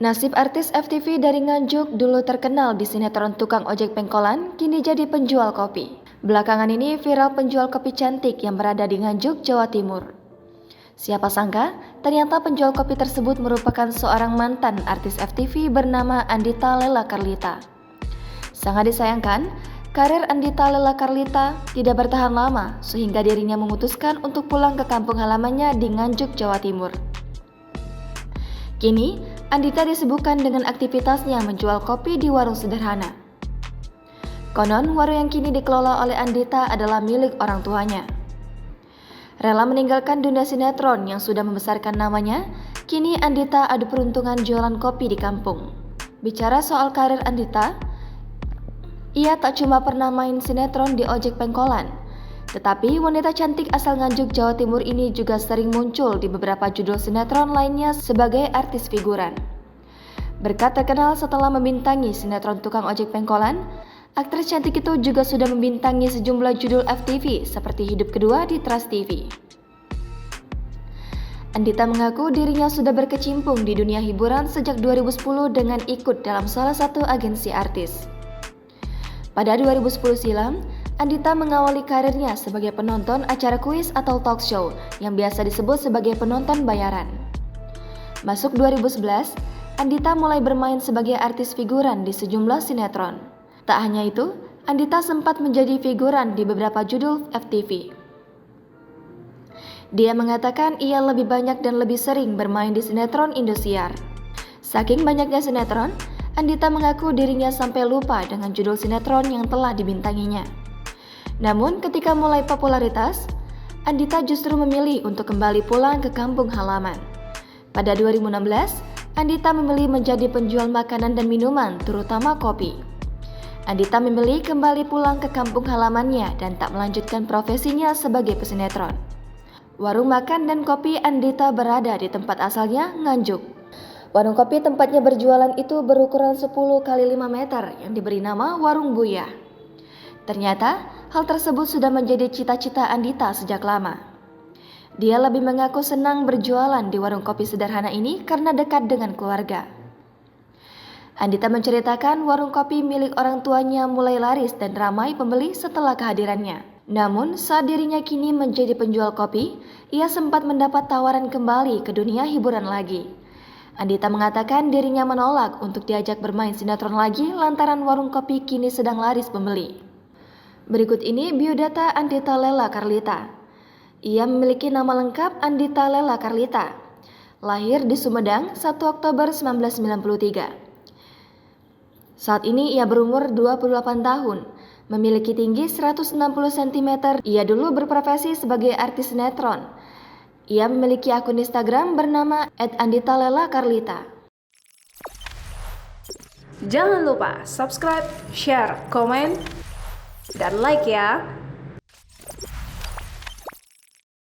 Nasib artis FTV dari Nganjuk dulu terkenal di sinetron tukang ojek pengkolan, kini jadi penjual kopi. Belakangan ini viral penjual kopi cantik yang berada di Nganjuk, Jawa Timur. Siapa sangka, ternyata penjual kopi tersebut merupakan seorang mantan artis FTV bernama Andita Lela Carlita. Sangat disayangkan, karir Andita Lela Carlita tidak bertahan lama sehingga dirinya memutuskan untuk pulang ke kampung halamannya di Nganjuk, Jawa Timur. Kini, Andita disibukkan dengan aktivitasnya menjual kopi di warung sederhana. Konon, warung yang kini dikelola oleh Andita adalah milik orang tuanya. Rela meninggalkan dunia sinetron yang sudah membesarkan namanya, kini Andita adu peruntungan jualan kopi di kampung. Bicara soal karir Andita, ia tak cuma pernah main sinetron di ojek pengkolan, tetapi wanita cantik asal Nganjuk, Jawa Timur ini juga sering muncul di beberapa judul sinetron lainnya sebagai artis figuran. Berkat terkenal setelah membintangi sinetron tukang ojek pengkolan, aktris cantik itu juga sudah membintangi sejumlah judul FTV seperti Hidup Kedua di Trans TV. Andita mengaku dirinya sudah berkecimpung di dunia hiburan sejak 2010 dengan ikut dalam salah satu agensi artis. Pada 2010 silam, Andita mengawali karirnya sebagai penonton acara kuis atau talk show yang biasa disebut sebagai penonton bayaran. Masuk 2011, Andita mulai bermain sebagai artis figuran di sejumlah sinetron. Tak hanya itu, Andita sempat menjadi figuran di beberapa judul FTV. Dia mengatakan ia lebih banyak dan lebih sering bermain di sinetron Indosiar. Saking banyaknya sinetron, Andita mengaku dirinya sampai lupa dengan judul sinetron yang telah dibintanginya. Namun ketika mulai popularitas, Andita justru memilih untuk kembali pulang ke kampung halaman. Pada 2016, Andita memilih menjadi penjual makanan dan minuman, terutama kopi. Andita memilih kembali pulang ke kampung halamannya dan tak melanjutkan profesinya sebagai pesinetron. Warung makan dan kopi Andita berada di tempat asalnya, Nganjuk. Warung kopi tempatnya berjualan itu berukuran 10 x 5 meter yang diberi nama Warung Buya. Ternyata, hal tersebut sudah menjadi cita-cita Andita sejak lama. Dia lebih mengaku senang berjualan di warung kopi sederhana ini karena dekat dengan keluarga. Andita menceritakan warung kopi milik orang tuanya mulai laris dan ramai pembeli setelah kehadirannya. Namun, saat dirinya kini menjadi penjual kopi, ia sempat mendapat tawaran kembali ke dunia hiburan lagi. Andita mengatakan dirinya menolak untuk diajak bermain sinetron lagi lantaran warung kopi kini sedang laris pembeli. Berikut ini biodata Andita Lela Carlita. Ia memiliki nama lengkap Andita Lela Carlita. Lahir di Sumedang 1 Oktober 1993. Saat ini ia berumur 28 tahun, memiliki tinggi 160 cm. Ia dulu berprofesi sebagai artis sinetron. Ia memiliki akun Instagram bernama @anditalela_carlita. Jangan lupa subscribe, share, komen, dan like ya.